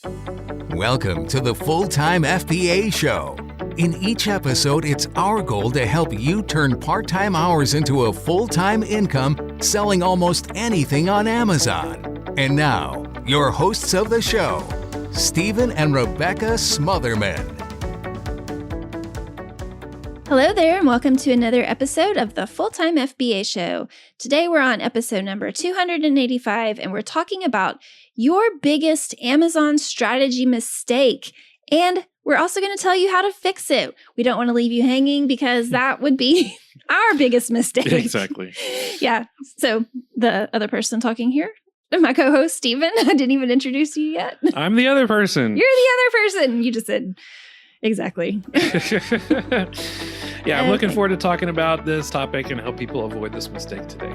Welcome to the Full-Time FBA Show. In each episode, it's our goal to help you turn part-time hours into a full-time income selling almost anything on Amazon. And now, your hosts of the show, Stephen and Rebecca Smotherman. Hello there, and welcome to another episode of the Full-Time FBA Show. Today we're on episode number 285, and we're talking about your biggest Amazon strategy mistake. And we're also going to tell you how to fix it. We don't want to leave you hanging because that would be our biggest mistake. Exactly. Yeah. So the other person talking here, my co-host, Stephen. I didn't even introduce you yet. I'm the other person. You're the other person. You just said, exactly. Yeah, I'm looking forward to talking about this topic and help people avoid this mistake today.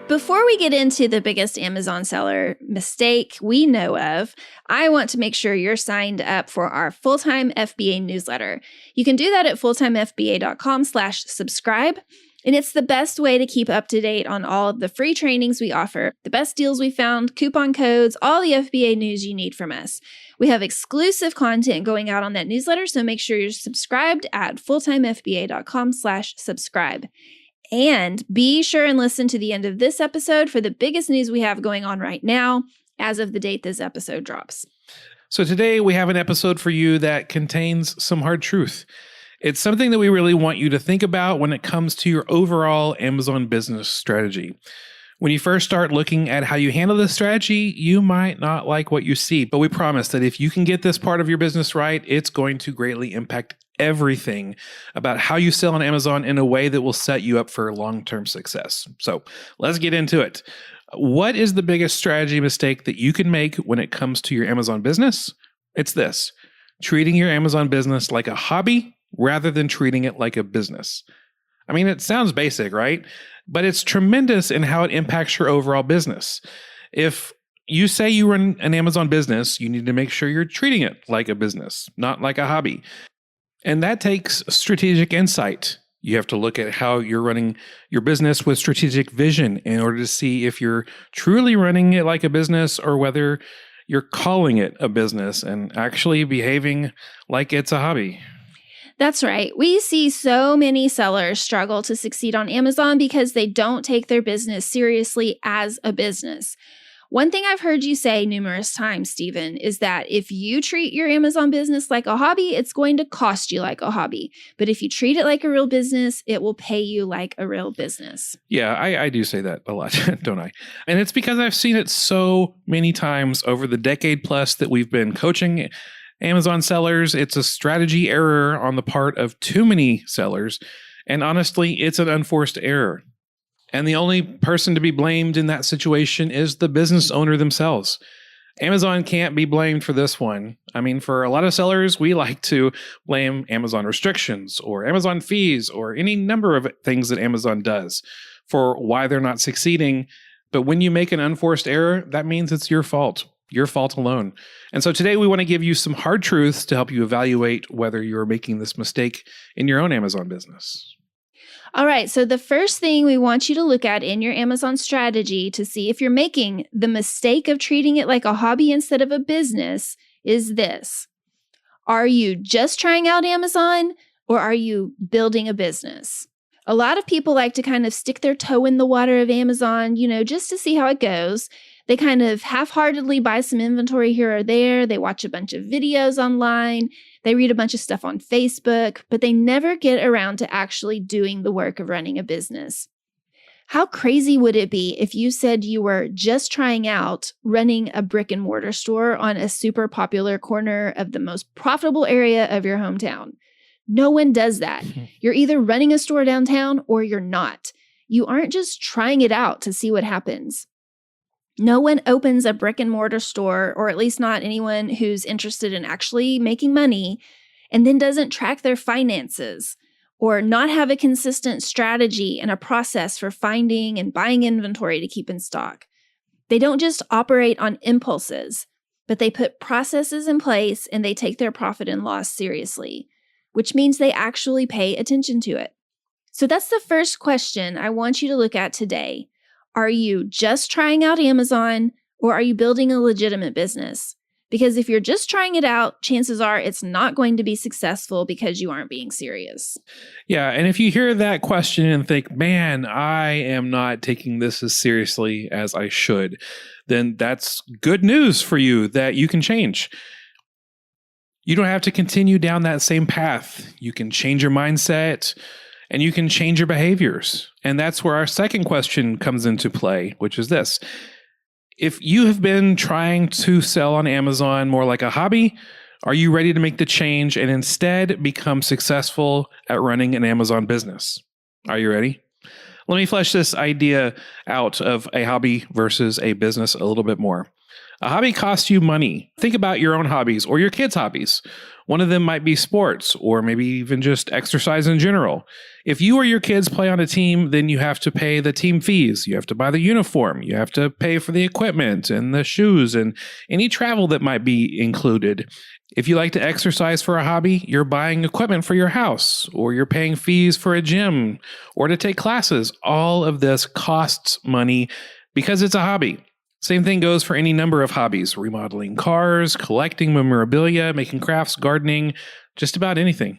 Before we get into the biggest Amazon seller mistake we know of, I want to make sure you're signed up for our Full-Time FBA newsletter. You can do that at fulltimefba.com/subscribe. And it's the best way to keep up to date on all of the free trainings we offer, the best deals we found, coupon codes, all the FBA news you need from us. We have exclusive content going out on that newsletter, so make sure you're subscribed at fulltimefba.com/subscribe. And be sure and listen to the end of this episode for the biggest news we have going on right now as of the date this episode drops. So today we have an episode for you that contains some hard truth. It's something that we really want you to think about when it comes to your overall Amazon business strategy. When you first start looking at how you handle this strategy, you might not like what you see, but we promise that if you can get this part of your business right, it's going to greatly impact everything about how you sell on Amazon in a way that will set you up for long-term success. So let's get into it. What is the biggest strategy mistake that you can make when it comes to your Amazon business? It's this: treating your Amazon business like a hobby rather than treating it like a business. I mean, it sounds basic, right? But it's tremendous in how it impacts your overall business. If you say you run an Amazon business, you need to make sure you're treating it like a business, not like a hobby. And that takes strategic insight. You have to look at how you're running your business with strategic vision in order to see if you're truly running it like a business or whether you're calling it a business and actually behaving like it's a hobby. That's right. We see so many sellers struggle to succeed on Amazon because they don't take their business seriously as a business. One thing I've heard you say numerous times, Stephen, is that if you treat your Amazon business like a hobby, it's going to cost you like a hobby. But if you treat it like a real business, it will pay you like a real business. Yeah, I do say that a lot, don't I? And it's because I've seen it so many times over the decade plus that we've been coaching Amazon sellers. It's a strategy error on the part of too many sellers. And honestly, it's an unforced error. And the only person to be blamed in that situation is the business owner themselves. Amazon can't be blamed for this one. I mean, for a lot of sellers, we like to blame Amazon restrictions or Amazon fees or any number of things that Amazon does for why they're not succeeding. But when you make an unforced error, that means it's your fault. Your fault alone. And so today we want to give you some hard truths to help you evaluate whether you're making this mistake in your own Amazon business. All right. So the first thing we want you to look at in your Amazon strategy to see if you're making the mistake of treating it like a hobby instead of a business is this: are you just trying out Amazon or are you building a business? A lot of people like to kind of stick their toe in the water of Amazon, just to see how it goes. They kind of half-heartedly buy some inventory here or there. They watch a bunch of videos online. They read a bunch of stuff on Facebook, but they never get around to actually doing the work of running a business. How crazy would it be if you said you were just trying out running a brick and mortar store on a super popular corner of the most profitable area of your hometown? No one does that. You're either running a store downtown or you're not. You aren't just trying it out to see what happens. No one opens a brick and mortar store, or at least not anyone who's interested in actually making money, and then doesn't track their finances or not have a consistent strategy and a process for finding and buying inventory to keep in stock. They don't just operate on impulses, but they put processes in place and they take their profit and loss seriously, which means they actually pay attention to it. So that's the first question I want you to look at today. Are you just trying out Amazon Or are you building a legitimate business? Because if you're just trying it out, chances are it's not going to be successful because you aren't being serious. Yeah. And if you hear that question and think, man, I am not taking this as seriously as I should, then that's good news for you that you can change. You don't have to continue down that same path. You can change your mindset and you can change your behaviors. And that's where our second question comes into play, which is this. If you have been trying to sell on Amazon more like a hobby, are you ready to make the change and instead become successful at running an Amazon business? Are you ready? Let me flesh this idea out of a hobby versus a business a little bit more. A hobby costs you money. Think about your own hobbies or your kids' hobbies. One of them might be sports or maybe even just exercise in general. If you or your kids play on a team, then you have to pay the team fees. You have to buy the uniform. You have to pay for the equipment and the shoes and any travel that might be included. If you like to exercise for a hobby, you're buying equipment for your house, or you're paying fees for a gym or to take classes. All of this costs money because it's a hobby. Same thing goes for any number of hobbies: remodeling cars, collecting memorabilia, making crafts, gardening, just about anything.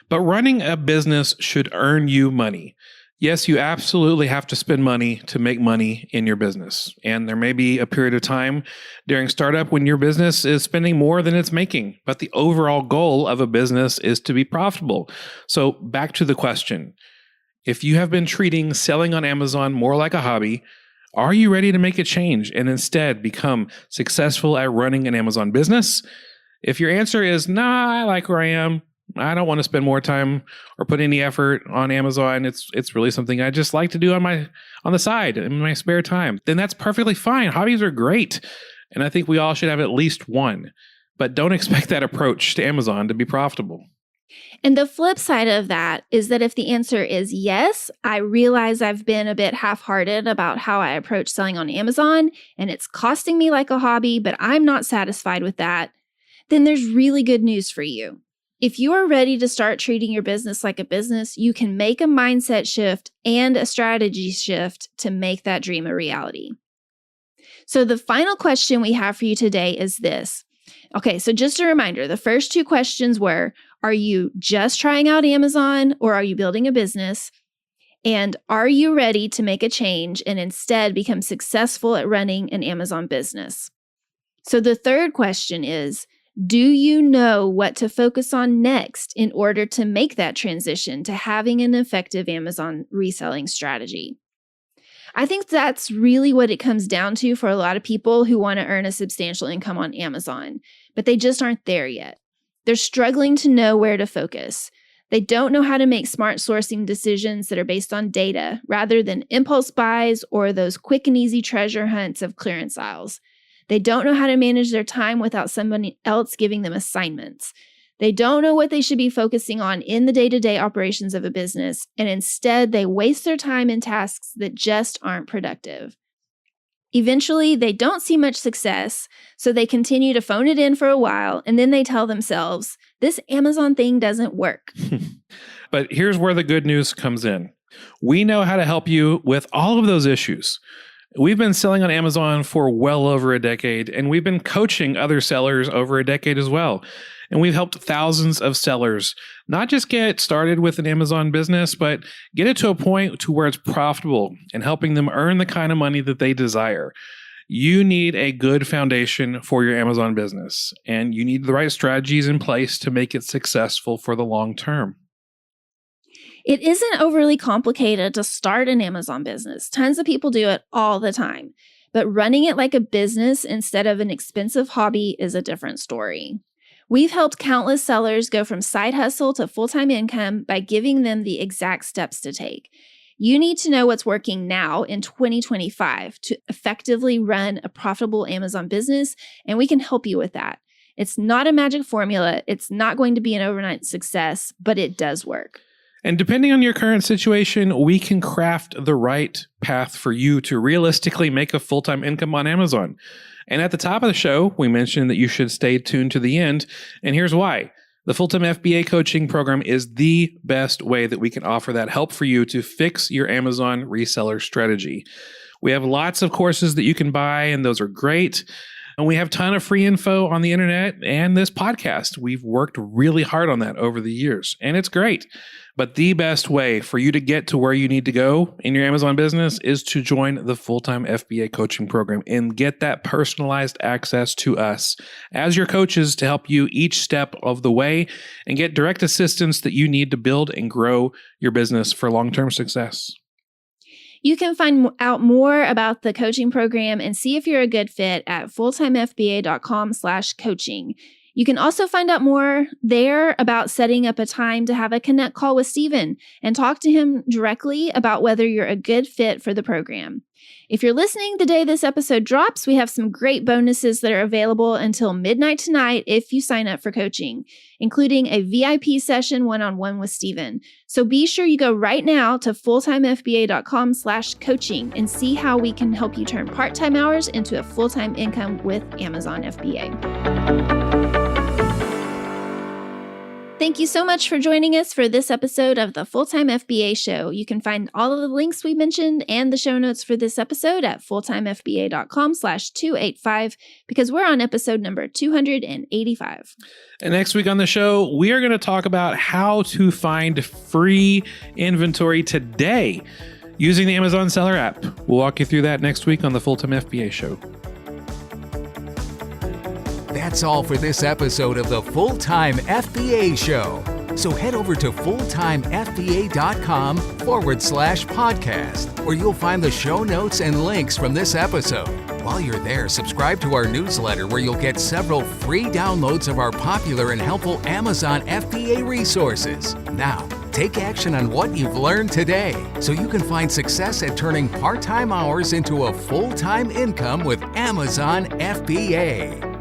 But running a business should earn you money. Yes, you absolutely have to spend money to make money in your business. And there may be a period of time during startup when your business is spending more than it's making. But the overall goal of a business is to be profitable. So back to the question. If you have been treating selling on Amazon more like a hobby, are you ready to make a change and instead become successful at running an Amazon business? If your answer is, nah, I like where I am, I don't want to spend more time or put any effort on Amazon, it's really something I just like to do on the side in my spare time, then that's perfectly fine. Hobbies are great. And I think we all should have at least one. But don't expect that approach to Amazon to be profitable. And the flip side of that is that if the answer is yes, I realize I've been a bit half-hearted about how I approach selling on Amazon, and it's costing me like a hobby, but I'm not satisfied with that, then there's really good news for you. If you are ready to start treating your business like a business, you can make a mindset shift and a strategy shift to make that dream a reality. So the final question we have for you today is this. Okay, so just a reminder, the first two questions were, are you just trying out Amazon or are you building a business? And are you ready to make a change and instead become successful at running an Amazon business? So the third question is, do you know what to focus on next in order to make that transition to having an effective Amazon reselling strategy? I think that's really what it comes down to for a lot of people who want to earn a substantial income on Amazon, but they just aren't there yet. They're struggling to know where to focus. They don't know how to make smart sourcing decisions that are based on data rather than impulse buys or those quick and easy treasure hunts of clearance aisles. They don't know how to manage their time without somebody else giving them assignments. They don't know what they should be focusing on in the day-to-day operations of a business, and instead they waste their time in tasks that just aren't productive. Eventually, they don't see much success, so they continue to phone it in for a while, and then they tell themselves, this Amazon thing doesn't work. But here's where the good news comes in. We know how to help you with all of those issues. We've been selling on Amazon for well over a decade, and we've been coaching other sellers over a decade as well. And we've helped thousands of sellers not just get started with an Amazon business, but get it to a point to where it's profitable and helping them earn the kind of money that they desire. You need a good foundation for your Amazon business, and you need the right strategies in place to make it successful for the long term. It isn't overly complicated to start an Amazon business. Tons of people do it all the time. But running it like a business instead of an expensive hobby is a different story. We've helped countless sellers go from side hustle to full-time income by giving them the exact steps to take. You need to know what's working now in 2025 to effectively run a profitable Amazon business, and we can help you with that. It's not a magic formula. It's not going to be an overnight success, but it does work. And depending on your current situation, we can craft the right path for you to realistically make a full-time income on Amazon. And at the top of the show, we mentioned that you should stay tuned to the end. And here's why. The Full-Time FBA coaching program is the best way that we can offer that help for you to fix your Amazon reseller strategy. We have lots of courses that you can buy, and those are great. And we have a ton of free info on the internet and this podcast. We've worked really hard on that over the years, and it's great. But the best way for you to get to where you need to go in your Amazon business is to join the full-time FBA coaching program and get that personalized access to us as your coaches to help you each step of the way and get direct assistance that you need to build and grow your business for long-term success. You can find out more about the coaching program and see if you're a good fit at fulltimefba.com/coaching. You can also find out more there about setting up a time to have a connect call with Stephen and talk to him directly about whether you're a good fit for the program. If you're listening the day this episode drops, we have some great bonuses that are available until midnight tonight if you sign up for coaching, including a VIP session one-on-one with Stephen. So be sure you go right now to fulltimefba.com/coaching and see how we can help you turn part-time hours into a full-time income with Amazon FBA. Thank you so much for joining us for this episode of the Full-Time FBA Show. You can find all of the links we mentioned and the show notes for this episode at fulltimefba.com/285 because we're on episode number 285. And next week on the show, we are going to talk about how to find free inventory today using the Amazon Seller app. We'll walk you through that next week on the Full-Time FBA Show. That's all for this episode of the Full-Time FBA Show. So head over to fulltimefba.com/podcast, where you'll find the show notes and links from this episode. While you're there, subscribe to our newsletter where you'll get several free downloads of our popular and helpful Amazon FBA resources. Now, take action on what you've learned today so you can find success at turning part-time hours into a full-time income with Amazon FBA.